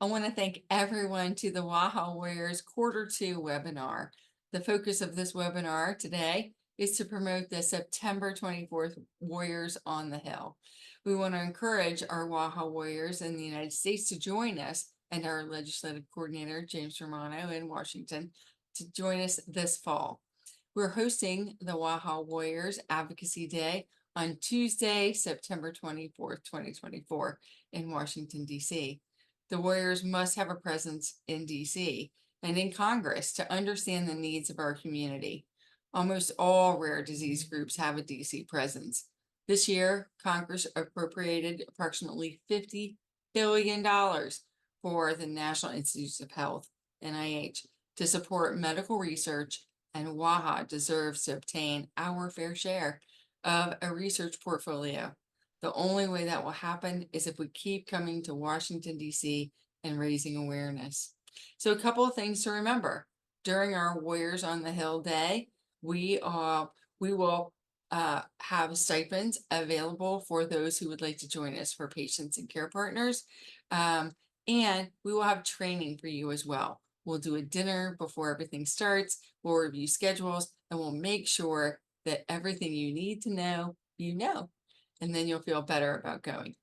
I want to thank everyone to the wAIHA Warriors Quarter 2 webinar. The focus of this webinar today is to promote the September 24th Warriors on the Hill. We want to encourage our wAIHA Warriors in the United States to join us and our legislative coordinator, James Romano in Washington, to join us this fall. We're hosting the wAIHA Warriors Advocacy Day on Tuesday, September 24th, 2024 in Washington, D.C. The Warriors must have a presence in D.C. and in Congress to understand the needs of our community. Almost all rare disease groups have a D.C. presence. This year, Congress appropriated approximately $50 billion for the National Institutes of Health, NIH, to support medical research, and wAIHA deserves to obtain our fair share of a research portfolio. The only way that will happen is if we keep coming to Washington, D.C. and raising awareness. So a couple of things to remember. During our Warriors on the Hill Day, we will have stipends available for those who would like to join us for patients and care partners. And we will have training for you as well. We'll do a dinner before everything starts. We'll review schedules, and we'll make sure that everything you need to know, you know, and then you'll feel better about going.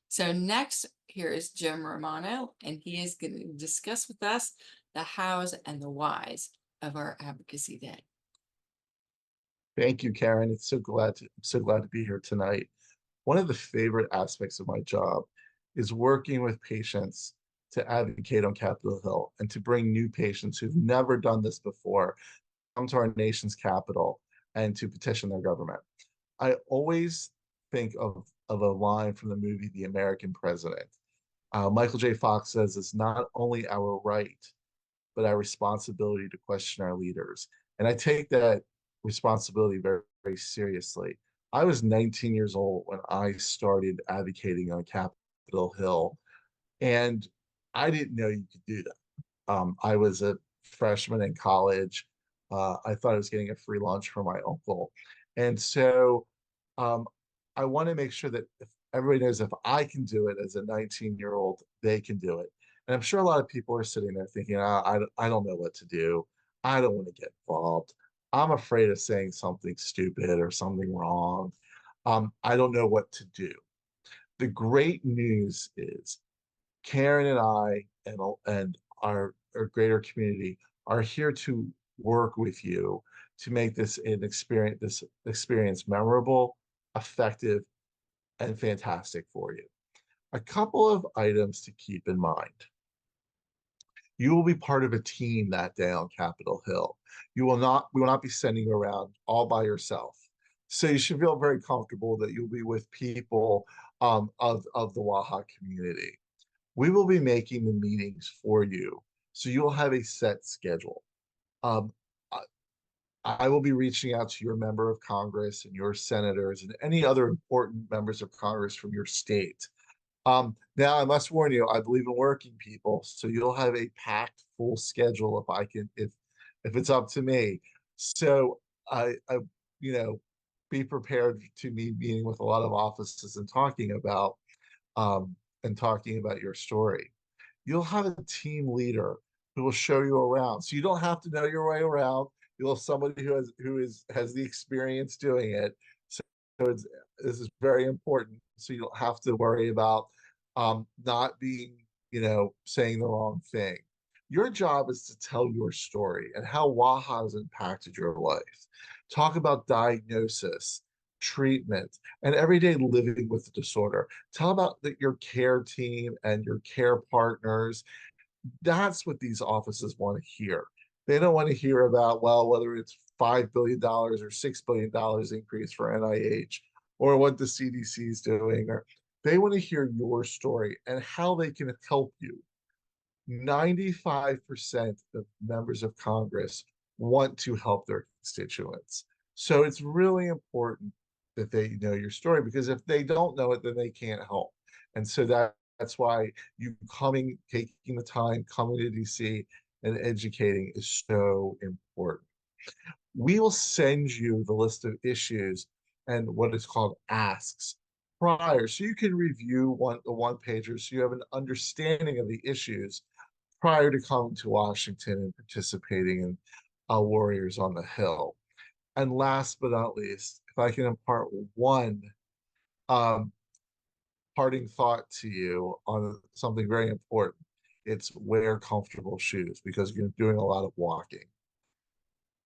So next, here is Jim Romano, and he is going to discuss with us the hows and the whys of our Advocacy Day. Thank you, Karen. I'm so glad to be here tonight. One of the favorite aspects of my job is working with patients to advocate on Capitol Hill and to bring new patients who've never done this before come to our nation's capital and to petition their government. I always think of a line from the movie The American President. Michael J. Fox says it's not only our right, but our responsibility to question our leaders. And I take that responsibility very, very seriously. I was 19 years old when I started advocating on Capitol Hill, and I didn't know you could do that. I was a freshman in college. I thought I was getting a free lunch from my uncle. And so I want to make sure that if everybody knows if I can do it as a 19-year-old, they can do it. And I'm sure a lot of people are sitting there thinking, I don't know what to do. I don't want to get involved. I'm afraid of saying something stupid or something wrong. I don't know what to do. The great news is Karen and I and our greater community are here to work with you to make this experience memorable, effective, and fantastic for you. A couple of items to keep in mind. You will be part of a team that day on Capitol Hill. We will not be sending you around all by yourself. So you should feel very comfortable that you'll be with people of the wAIHA community. We will be making the meetings for you, so you'll have a set schedule. I will be reaching out to your member of Congress and your senators and any other important members of Congress from your state. Now, I must warn you, I believe in working people, so you'll have a packed full schedule if it's up to me. So I be prepared to be meeting with a lot of offices and talking about your story. You'll have a team leader who will show you around, so you don't have to know your way around. You'll have somebody who has the experience doing it. So this is very important. So you don't have to worry about not being, saying the wrong thing. Your job is to tell your story and how wAIHA has impacted your life. Talk about diagnosis, treatment, and everyday living with the disorder. Tell about your care team and your care partners. That's what these offices want to hear. They don't want to hear about, well, whether it's $5 billion or $6 billion increase for NIH or what the CDC is doing, or they want to hear your story and how they can help you. 95% of members of Congress want to help their constituents. So it's really important that they know your story, because if they don't know it, then they can't help. And so that's why you taking the time, coming to DC and educating is so important. We will send you the list of issues and what is called asks prior, so you can review the one pager, so you have an understanding of the issues prior to coming to Washington and participating in Warriors on the Hill. And last but not least, if I can impart one um, parting thought to you on something very important, it's wear comfortable shoes because you're doing a lot of walking.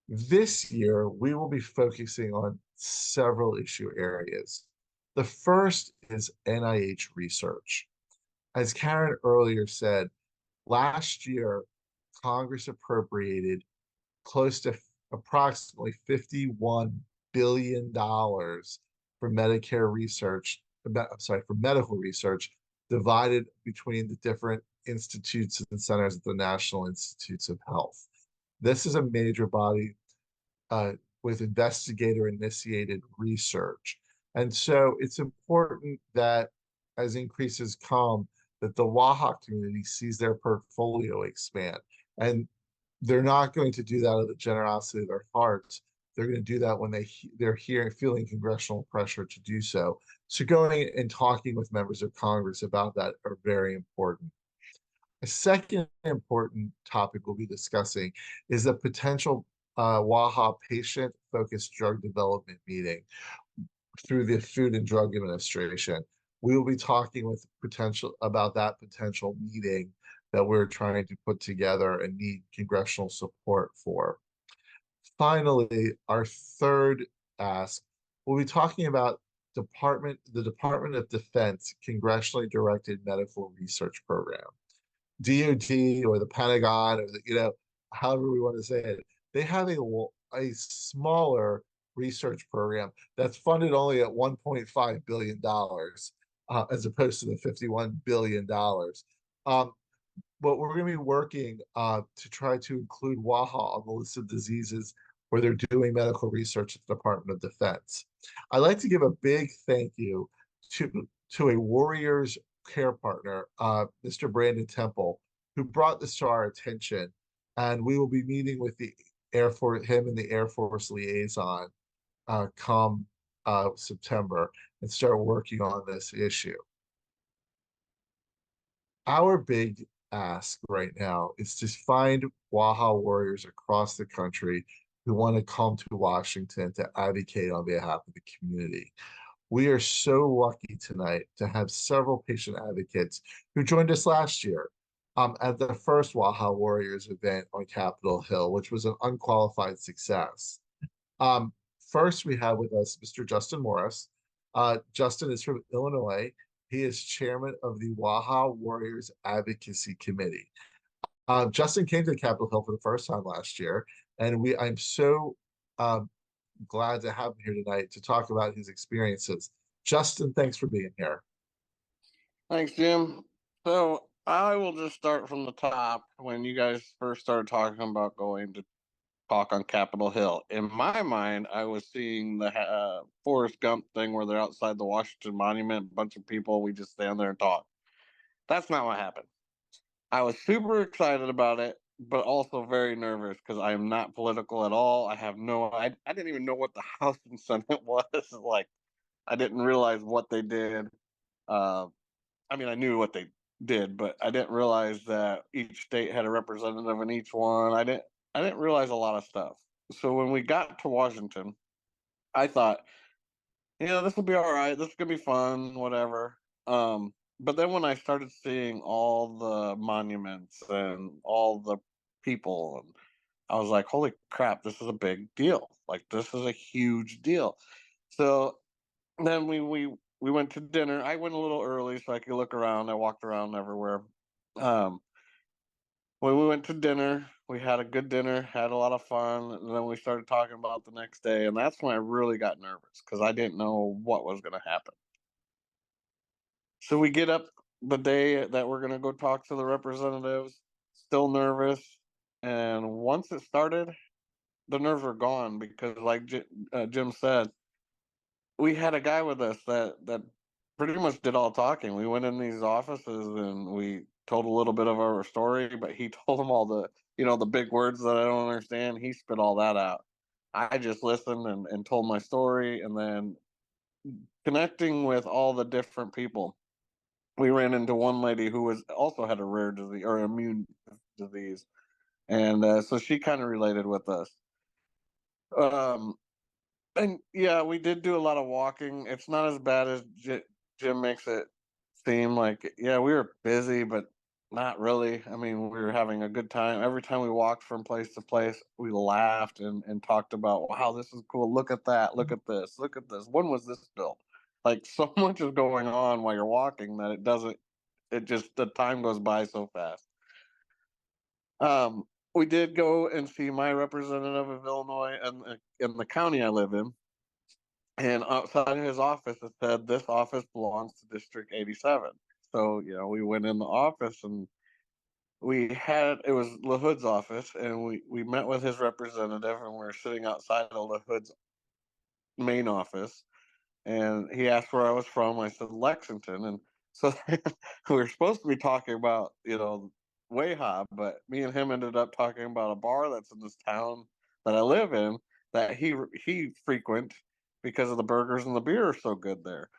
This year, we will be focusing on several issue areas. The first is NIH research. As Karen earlier said, last year, Congress appropriated close to approximately $51 billion for Medicare research, I'm sorry, for medical research divided between the different institutes and centers at the National Institutes of Health. This is a major body uh, with investigator-initiated research. And so it's important that as increases come, that the wAIHA community sees their portfolio expand. And they're not going to do that out of the generosity of their hearts. They're going to do that when they're hearing, feeling congressional pressure to do so. So going and talking with members of Congress about that are very important. A second important topic we'll be discussing is the potential wAIHA patient-focused drug development meeting through the Food and Drug Administration. We will be talking with potential about that potential meeting that we're trying to put together and need congressional support for. Finally, our third ask, we'll be talking about the Department of Defense congressionally directed medical research program. DoD or the Pentagon or however we want to say it, they have a smaller research program that's funded only at $1.5 billion as opposed to the $51 billion. But we're going to be working to try to include wAIHA on the list of diseases where they're doing medical research at the Department of Defense. I'd like to give a big thank you to a Warriors care partner, Mr. Brandon Temple, who brought this to our attention. And we will be meeting with the Air Force, him and the Air Force liaison come September and start working on this issue. Our big ask right now is to find wAIHA warriors across the country who want to come to Washington to advocate on behalf of the community. We are so lucky tonight to have several patient advocates who joined us last year at the first wAIHA Warriors event on Capitol Hill, which was an unqualified success. First, we have with us Mr. Justin Morris. Justin is from Illinois. He is chairman of the wAIHA Warriors Advocacy Committee. Justin came to Capitol Hill for the first time last year, and I'm so glad to have him here tonight to talk about his experiences. Justin, thanks for being here. Thanks, Jim. So I will just start from the top. When you guys first started talking about going to talk on Capitol Hill, in my mind, I was seeing the Forrest Gump thing where they're outside the Washington Monument, a bunch of people, we just stand there and talk. That's not what happened. I was super excited about it, but also very nervous because I am not political at all. I didn't even know what the House and Senate was. Like, I didn't realize what they did. I mean, I knew what they did, but I didn't realize that each state had a representative in each one. I didn't realize a lot of stuff. So when we got to Washington, I thought, this will be all right. This is gonna be fun, whatever. But then when I started seeing all the monuments and all the people, and I was like, holy crap, this is a big deal. Like, this is a huge deal. So then we went to dinner. I went a little early so I could look around. I walked around everywhere. When we went to dinner, we had a good dinner, had a lot of fun, and then we started talking about the next day, and that's when I really got nervous because I didn't know what was going to happen. So we get up the day that we're going to go talk to the representatives, still nervous, and once it started, the nerves were gone because, like Jim said, we had a guy with us that pretty much did all talking. We went in these offices and we told a little bit of our story, but he told them all the big words that I don't understand. He spit all that out. I just listened and told my story, and then connecting with all the different people. We ran into one lady who was also had a rare disease or immune disease, and so she kind of related with us. Um, and yeah, we did do a lot of walking. It's not as bad as Jim makes it seem. Like, yeah, we were busy, but not really. I mean, we were having a good time. Every time we walked from place to place, we laughed and talked about, wow, this is cool. Look at that. Look at this. Look at this. When was this built? Like, so much is going on while you're walking that it just, the time goes by so fast. We did go and see my representative of Illinois in the county I live in. And outside of his office, it said, "This office belongs to District 87." So, we went in the office and it was LaHood's office, and we met with his representative, and we were sitting outside of LaHood's main office. And he asked where I was from. I said Lexington, and so we were supposed to be talking about wAIHA, but me and him ended up talking about a bar that's in this town that I live in that he frequent because of the burgers and the beer are so good there.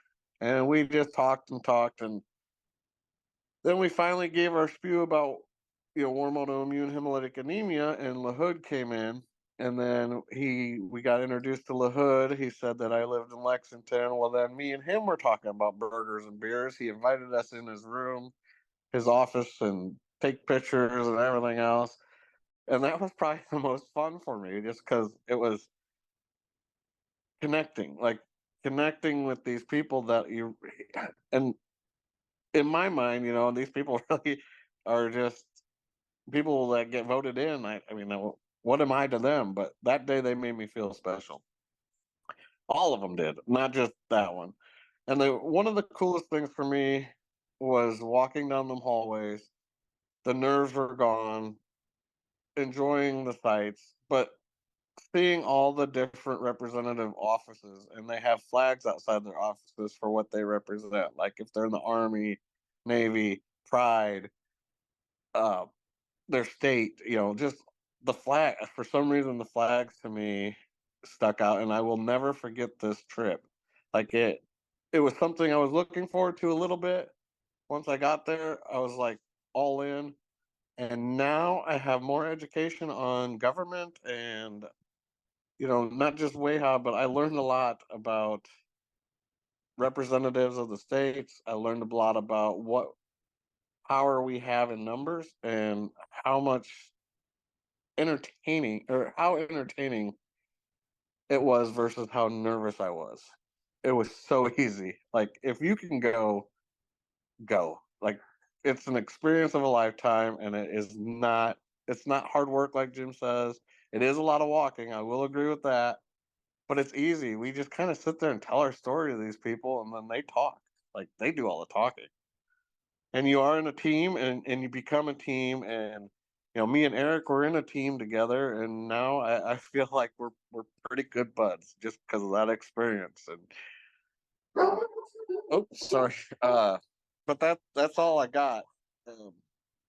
And we just talked and talked, and then we finally gave our spew about warm autoimmune hemolytic anemia, and LaHood came in, and then we got introduced to LaHood. He said that I lived in Lexington. Well, then me and him were talking about burgers and beers. He invited us in his room, his office, and take pictures and everything else. And that was probably the most fun for me, just because it was connecting with these people that and in my mind, these people really are just people that get voted in. I mean, what am I to them? But that day they made me feel special. All of them did, not just that one. And one of the coolest things for me was walking down them hallways. The nerves were gone, enjoying the sights, but seeing all the different representative offices, and they have flags outside their offices for what they represent. Like if they're in the Army, Navy, Pride, uh, their state, just the flag. For some reason, the flags to me stuck out, and I will never forget this trip. Like it was something I was looking forward to a little bit. Once I got there, I was like all in. And now I have more education on government and, not just wAIHA, but I learned a lot about representatives of the states. I learned a lot about what power we have in numbers and how entertaining it was versus how nervous I was. It was so easy. Like if you can go. Like it's an experience of a lifetime, and it's not hard work like Jim says. It is a lot of walking. I will agree with that, but it's easy. We just kind of sit there and tell our story to these people, and then they talk. Like they do all the talking. And you are in a team, and you become a team, and me and Eric were in a team together, and now I feel like we're pretty good buds just because of that experience. And oh, sorry, but that's all I got. Um,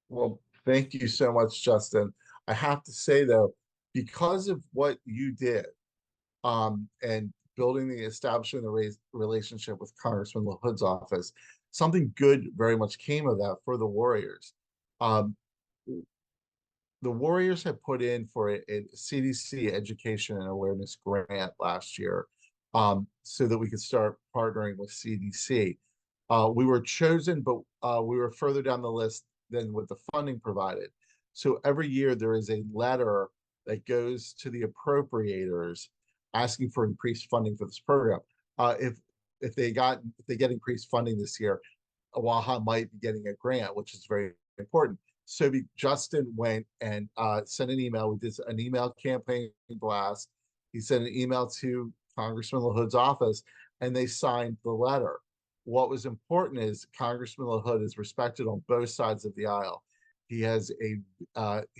Well, thank you so much, Justin. I have to say though, because of what you did, and building establishing the relationship with Congressman LaHood's office, something good very much came of that for the Warriors. Um, the Warriors had put in for a CDC education and awareness grant last year, so that we could start partnering with CDC. We were chosen, but we were further down the list than with the funding provided. So every year there is a letter that goes to the appropriators asking for increased funding for this program. If they get increased funding this year, wAIHA might be getting a grant, which is very important. So Justin went and sent an email. We did an email campaign blast. He sent an email to Congressman LaHood's office, and they signed the letter. What was important is Congressman LaHood is respected on both sides of the aisle. He has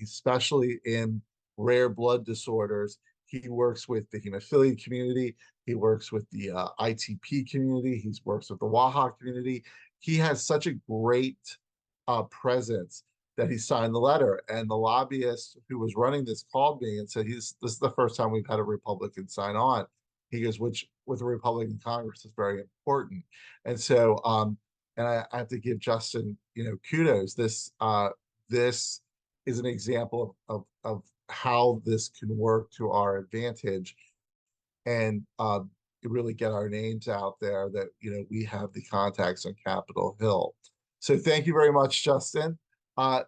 especially in rare blood disorders, he works with the hemophilia community. He works with the ITP community. He works with the wAIHA community. He has such a great presence that he signed the letter. And the lobbyist who was running this called me and said, this is the first time we've had a Republican sign on. He goes, which with the Republican Congress is very important. And so, and I have to give Justin, kudos. This is an example of how this can work to our advantage, and really get our names out there that we have the contacts on Capitol Hill. So thank you very much, Justin.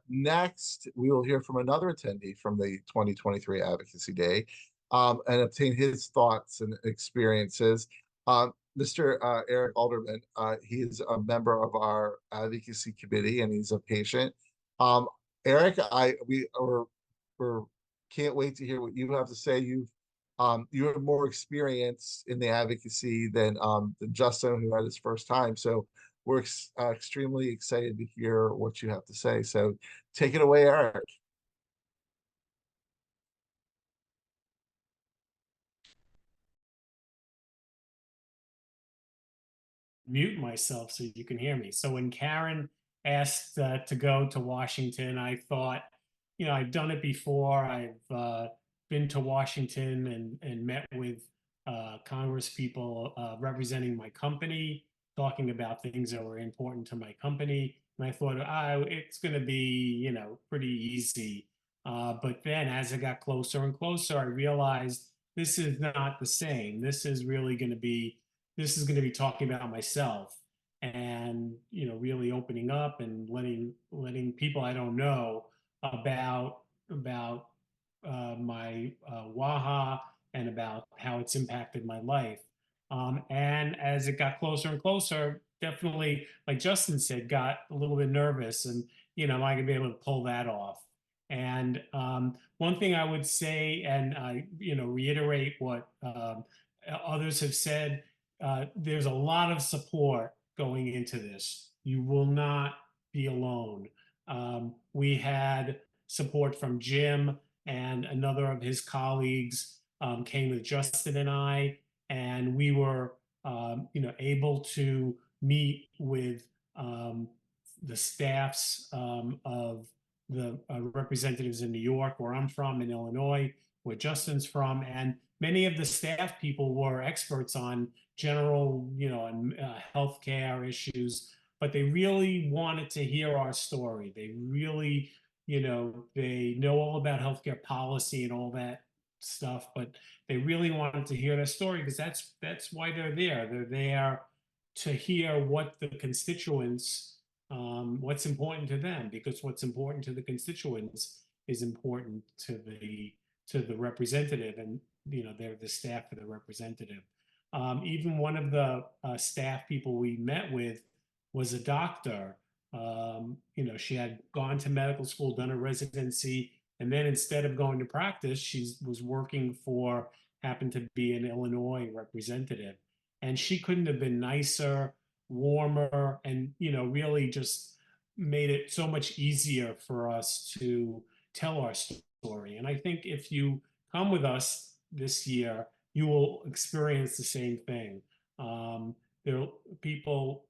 Next, we will hear from another attendee from the 2023 Advocacy Day, and obtain his thoughts and experiences. Mr. Eric Alderman, he is a member of our advocacy committee, and he's a patient. Eric, we're can't wait to hear what you have to say. You have more experience in the advocacy than Justin, who had his first time. So we're extremely excited to hear what you have to say. So take it away, Eric. Mute myself so you can hear me. So when Karen asked to go to Washington, I thought, I've done it before. I've been to Washington and met with Congress people representing my company, talking about things that were important to my company. And I thought, it's going to be, pretty easy. But then as it got closer and closer, I realized this is not the same. This is going to be talking about myself, and really opening up and letting people I don't know about my wAIHA and about how it's impacted my life. And as it got closer and closer, definitely, like Justin said, got a little bit nervous, and am I gonna be able to pull that off? And one thing I would say, and I reiterate what others have said, there's a lot of support going into this. You will not be alone. We had support from Jim, and another of his colleagues came with Justin and I, and we were able to meet with the staffs of the representatives in New York, where I'm from, in Illinois, where Justin's from, and many of the staff people were experts on general, and healthcare issues, but they really wanted to hear our story. They really, they know all about healthcare policy and all that stuff, but they really wanted to hear their story, because that's why they're there. They're there to hear what the constituents, what's important to them, because what's important to the constituents is important to the representative, and they're the staff of the representative. Even one of the staff people we met with was a doctor. She had gone to medical school, done a residency, and then instead of going to practice, she was working for, happened to be an Illinois representative. And she couldn't have been nicer, warmer, and really just made it so much easier for us to tell our story. And I think if you come with us this year, you will experience the same thing. There people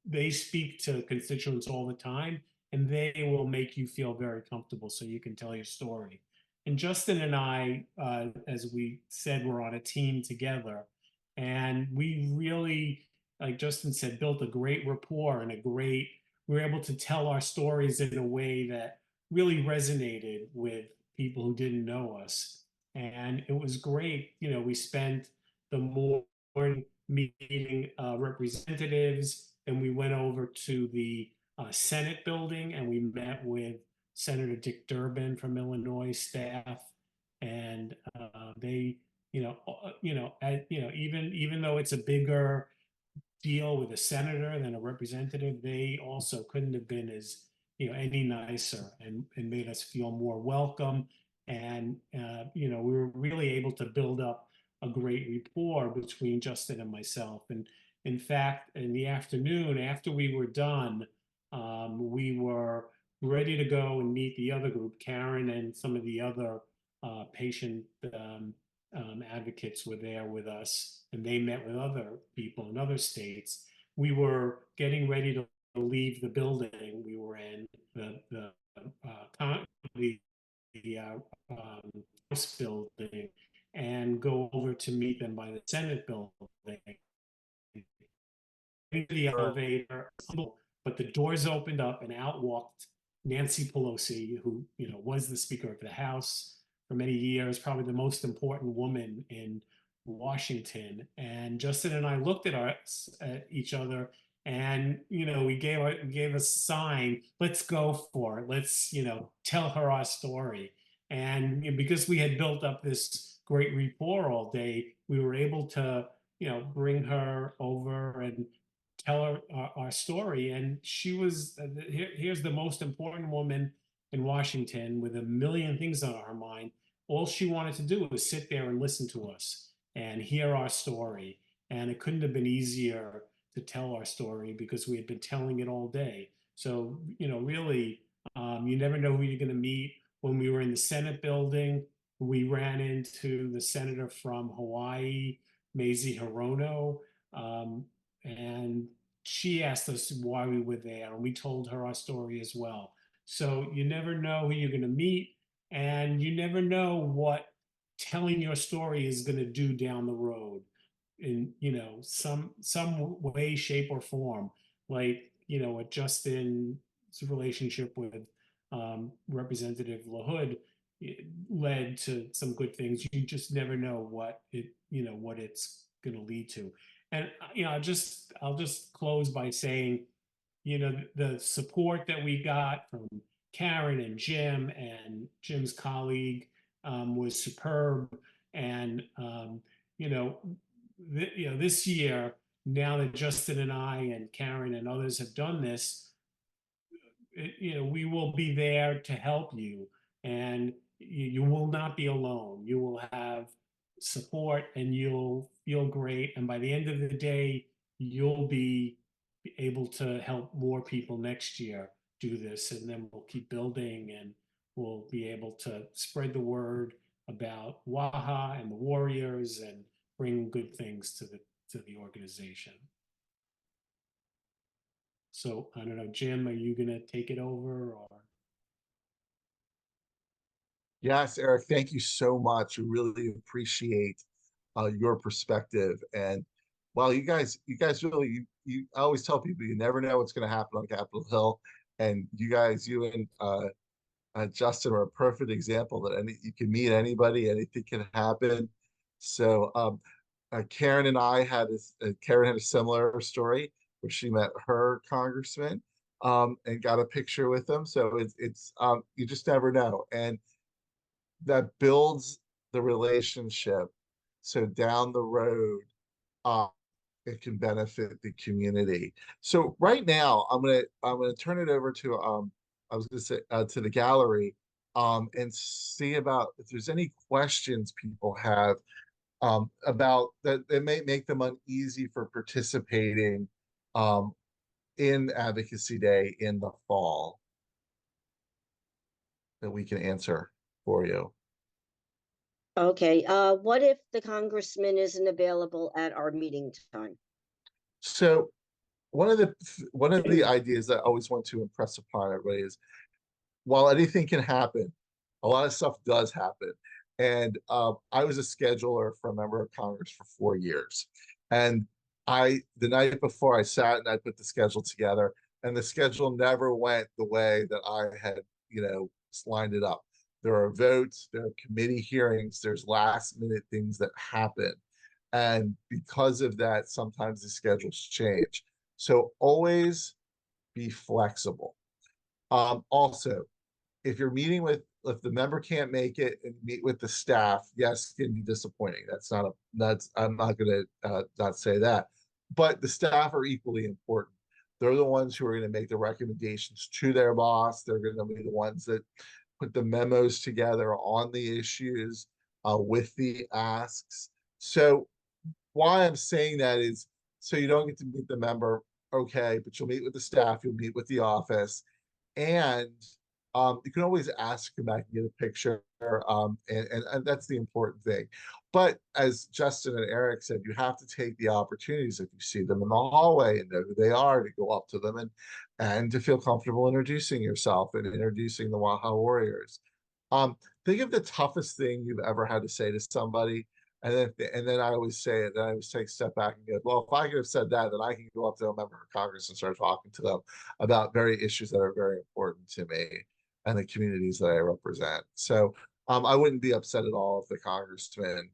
they speak to constituents all the time, and they will make you feel very comfortable so you can tell your story. And Justin and I, as we said, we're on a team together, and we really, like Justin said, built a great rapport and we were able to tell our stories in a way that really resonated with people who didn't know us. And it was great. We spent the morning meeting representatives, and we went over to the Senate building, and we met with Senator Dick Durbin from Illinois staff, and they, even though it's a bigger deal with a senator than a representative, they also couldn't have been as any nicer, and made us feel more welcome. And we were really able to build up a great rapport between Justin and myself. And in fact, in the afternoon after we were done, we were ready to go and meet the other group. Karen and some of the other patient advocates were there with us, and they met with other people in other states. We were getting ready to leave the building we were in, the House building, and to meet them by the Senate building. The elevator, but the doors opened up and out walked Nancy Pelosi, who, you know, was the Speaker of the House for many years, probably the most important woman in Washington. And Justin and I looked at each other, and, you know, we gave a sign, let's go for it. Let's, you know, tell her our story. And, you know, because we had built up this great rapport all day, we were able to, you know, bring her over and tell her our story. And she was, here's the most important woman in Washington with a million things on her mind. All she wanted to do was sit there and listen to us and hear our story. And it couldn't have been easier to tell our story because we had been telling it all day. So, you know, really, you never know who you're going to meet. When we were in the Senate building, we ran into the senator from Hawaii, Mazie Hirono, and she asked us why we were there, and we told her our story as well. So you never know who you're going to meet, and you never know what telling your story is going to do down the road in, you know, some way, shape, or form. Like, you know, what Justin's relationship with Representative LaHood led to some good things. You just never know what it, you know, what it's going to lead to. And, you know, I'll just close by saying, you know, the support that we got from Karen and Jim and Jim's colleague was superb. And, you know, this year, now that Justin and I and Karen and others have done this, you know, we will be there to help you, and you will not be alone. You will have support, and you'll feel great. And by the end of the day, you'll be able to help more people next year do this, and then we'll keep building, and we'll be able to spread the word about wAIHA and the Warriors and bring good things to the organization. So I don't know, Jim, are you going to take it over, or? Yes, Eric, thank you so much. We really appreciate your perspective. And while you guys really, I always tell people you never know what's going to happen on Capitol Hill. And you guys, you and Justin are a perfect example that you can meet anybody, anything can happen. So Karen and I Karen had a similar story where she met her congressman and got a picture with him. So it's you just never know. And that builds the relationship. So down the road, it can benefit the community. So right now, I'm gonna turn it over to I was gonna say to the gallery, and see about if there's any questions people have about that may make them uneasy for participating in Advocacy Day in the fall that we can answer for you. Okay, what if the congressman isn't available at our meeting time? So one of the ideas that I always want to impress upon everybody is while anything can happen, a lot of stuff does happen. And I was a scheduler for a member of Congress for 4 years. And the night before I sat and I put the schedule together, and the schedule never went the way that I had, you know, lined it up. There are votes, there are committee hearings, there's last minute things that happen. And because of that, sometimes the schedules change. So always be flexible. Also, if you're meeting with, if the member can't make it and meet with the staff, yes, it can be disappointing. I'm not going to not say that, but the staff are equally important. They're the ones who are going to make the recommendations to their boss. They're going to be the ones that put the memos together on the issues with the asks. So why I'm saying that is so you don't get to meet the member, okay, but you'll meet with the staff, you'll meet with the office, and you can always ask them back and get a picture, and that's the important thing. But as Justin and Eric said, you have to take the opportunities if you see them in the hallway and know who they are, to go up to them and to feel comfortable introducing yourself and introducing the wAIHA Warriors. Think of the toughest thing you've ever had to say to somebody And then I always say it, then I always take a step back and go, well, if I could have said that, then I can go up to a member of Congress and start talking to them about very issues that are very important to me and the communities that I represent. So I wouldn't be upset at all if the congressman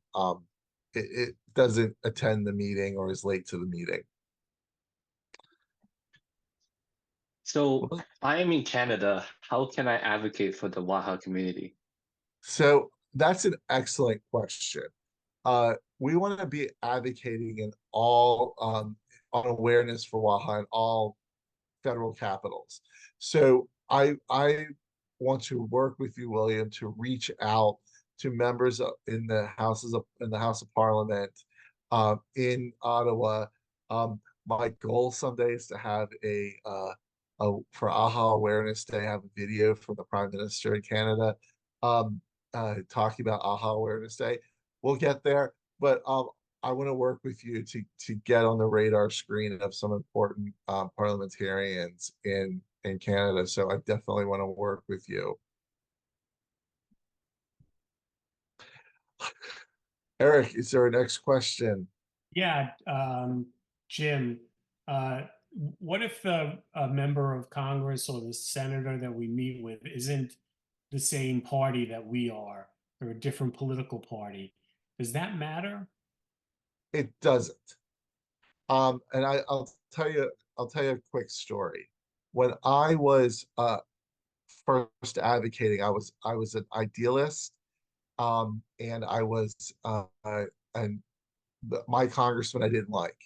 it doesn't attend the meeting or is late to the meeting. So I am in Canada. How can I advocate for the wAIHA community? So that's an excellent question. We want to be advocating in all on awareness for wAIHA in all federal capitals. So I want to work with you, William, to reach out to members in the House of Parliament in Ottawa. My goal someday is to have for AHA Awareness Day, have a video from the Prime Minister in Canada talking about AHA Awareness Day. We'll get there, but I want to work with you to get on the radar screen of some important parliamentarians in Canada. So I definitely want to work with you. Eric, is there a next question? Yeah, Jim, what if a member of Congress or the senator that we meet with isn't the same party that we are, or a different political party? Does that matter? It doesn't. And I'll tell you a quick story. When I was first advocating, I was an idealist, and I was and my congressman I didn't like.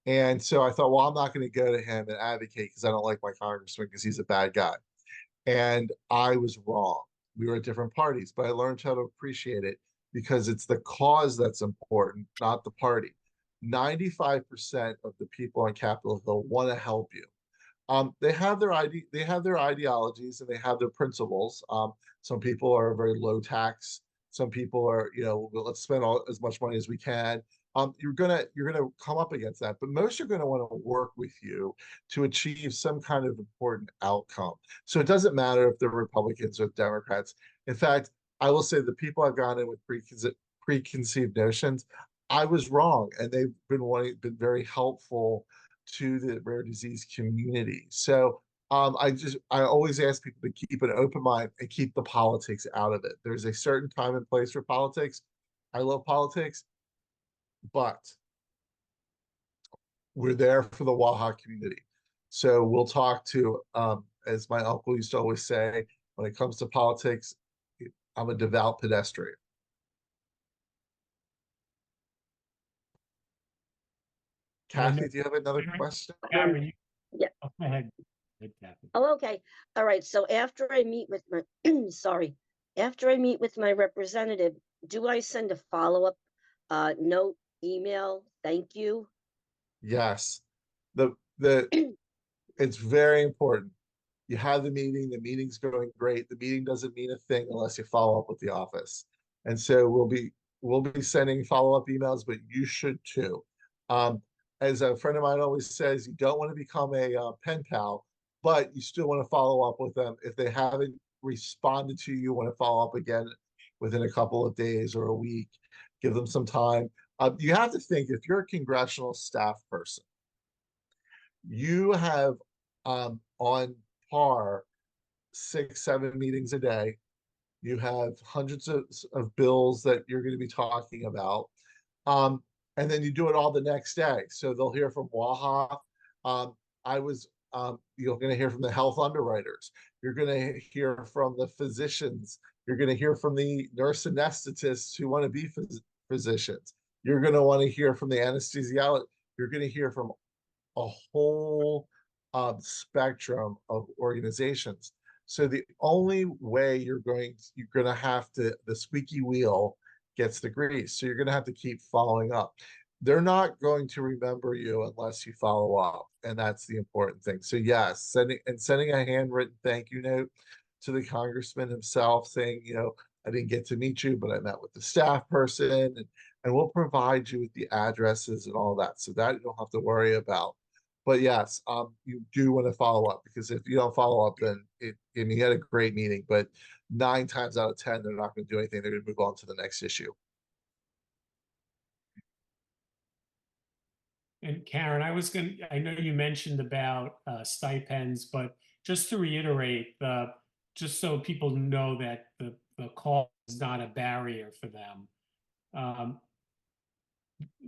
And so I thought, well, I'm not going to go to him and advocate because I don't like my congressman because he's a bad guy. And I was wrong. We were at different parties, but I learned how to appreciate it because it's the cause that's important, not the party. 95% of the people on Capitol Hill want to help you. They have their ideologies and they have their principles. Some people are very low tax. Some people are, let's spend as much money as we can. You're gonna come up against that, but most are gonna want to work with you to achieve some kind of important outcome. So it doesn't matter if they're Republicans or Democrats. In fact, I will say the people I've gone in with preconceived notions, I was wrong, and they've been very helpful to the rare disease community. So I always ask people to keep an open mind and keep the politics out of it. There's a certain time and place for politics. I love politics, but we're there for the wAIHA community. So we'll talk to, as my uncle used to always say, when it comes to politics, I'm a devout pedestrian. Kathy, do you have another question? Gary, yeah. Go ahead. Kathy. Oh, okay. All right. So after I meet with my, sorry, after I meet with my representative, do I send a follow-up note, email, thank you? Yes. It's very important. You have the meeting's going great. The meeting doesn't mean a thing unless you follow up with the office. And so we'll be sending follow-up emails, but you should too. As a friend of mine always says, you don't want to become a pen pal, but you still want to follow up with them. If they haven't responded to you, want to follow up again within a couple of days or a week, give them some time. You have to think, if you're a congressional staff person, you have on par 6-7 meetings a day. You have hundreds of bills that you're going to be talking about. And then you do it all the next day. So they'll hear from wAIHA. You're going to hear from the health underwriters. You're going to hear from the physicians. You're going to hear from the nurse anesthetists who want to be physicians. You're going to want to hear from the anesthesiologist. You're going to hear from a whole spectrum of organizations. So the only way you're going to have to, the squeaky wheel gets the grease. So you're going to have to keep following up. They're not going to remember you unless you follow up. And that's the important thing. So yes, sending a handwritten thank you note to the congressman himself saying, I didn't get to meet you, but I met with the staff person, and we'll provide you with the addresses and all that. So that you don't have to worry about. But yes, you do want to follow up, because if you don't follow up, then you had a great meeting, but 9 times out of 10, they're not going to do anything. They're going to move on to the next issue. And Karen, I know you mentioned about stipends, but just to reiterate, just so people know that the call is not a barrier for them.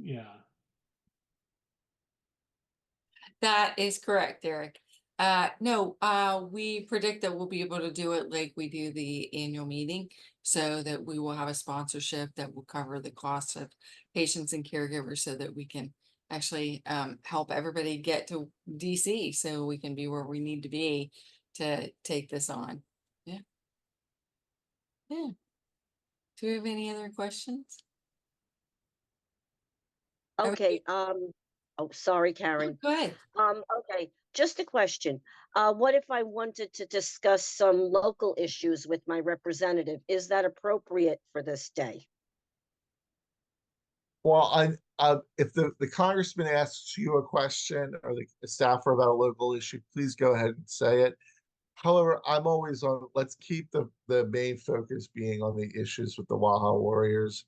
Yeah. That is correct, Eric. No, we predict that we'll be able to do it like we do the annual meeting, so that we will have a sponsorship that will cover the costs of patients and caregivers, so that we can actually help everybody get to DC, so we can be where we need to be to take this on. Yeah. Yeah. Do we have any other questions? Okay, oh, sorry, Oh, Karen. go ahead. Okay, just a question. What if I wanted to discuss some local issues with my representative? Is that appropriate for this day? Well, if the congressman asks you a question or the staffer about a local issue, please go ahead and say it. However, I'm always on, let's keep the main focus being on the issues with the wAIHA warriors.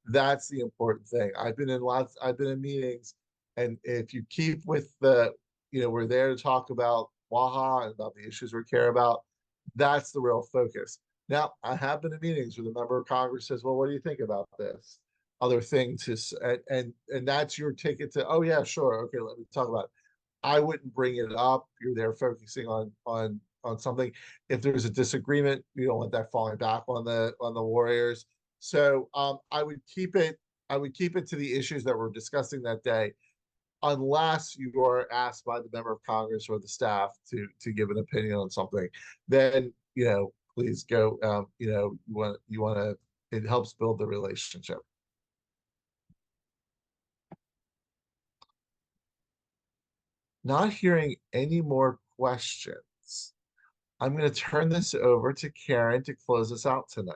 That's the important thing. I've been in meetings, and if you keep with we're there to talk about wAIHA and about the issues we care about, that's the real focus. Now, I have been in meetings where the member of Congress says, well, what do you think about this? Other thing and that's your ticket to, oh yeah, sure, okay, let me talk about it. I wouldn't bring it up. You're there focusing on something. If there's a disagreement, you don't want that falling back on the warriors. So I would keep it to the issues that we're discussing that day, unless you are asked by the member of Congress or the staff to give an opinion on something. Then please go. You want to. It helps build the relationship. Not hearing any more questions. I'm going to turn this over to Karen to close us out tonight.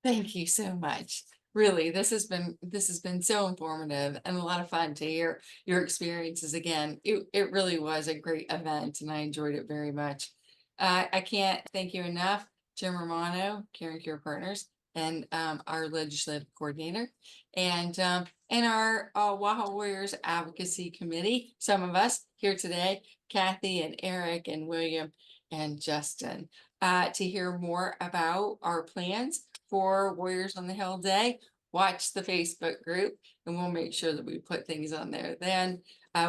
Thank you so much. Really, this has been so informative and a lot of fun to hear your experiences again. It really was a great event, and I enjoyed it very much. I can't thank you enough, Jim Romano, Caring Care Partners, and our legislative coordinator, and our wAIHA Warriors Advocacy Committee. Some of us here today, Kathy and Eric and William and Justin, to hear more about our plans for Warriors on the Hill Day. Watch the Facebook group, and we'll make sure that we put things on there then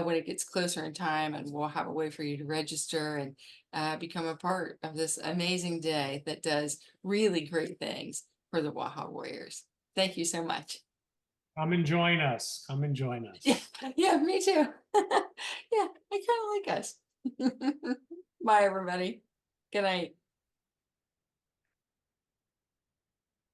when it gets closer in time, and we'll have a way for you to register and become a part of this amazing day that does really great things for the wAIHA Warriors. Thank you so much. Come and join us. Come and join us. Yeah, me too. Yeah, I kind of like us. Bye, everybody. Good night.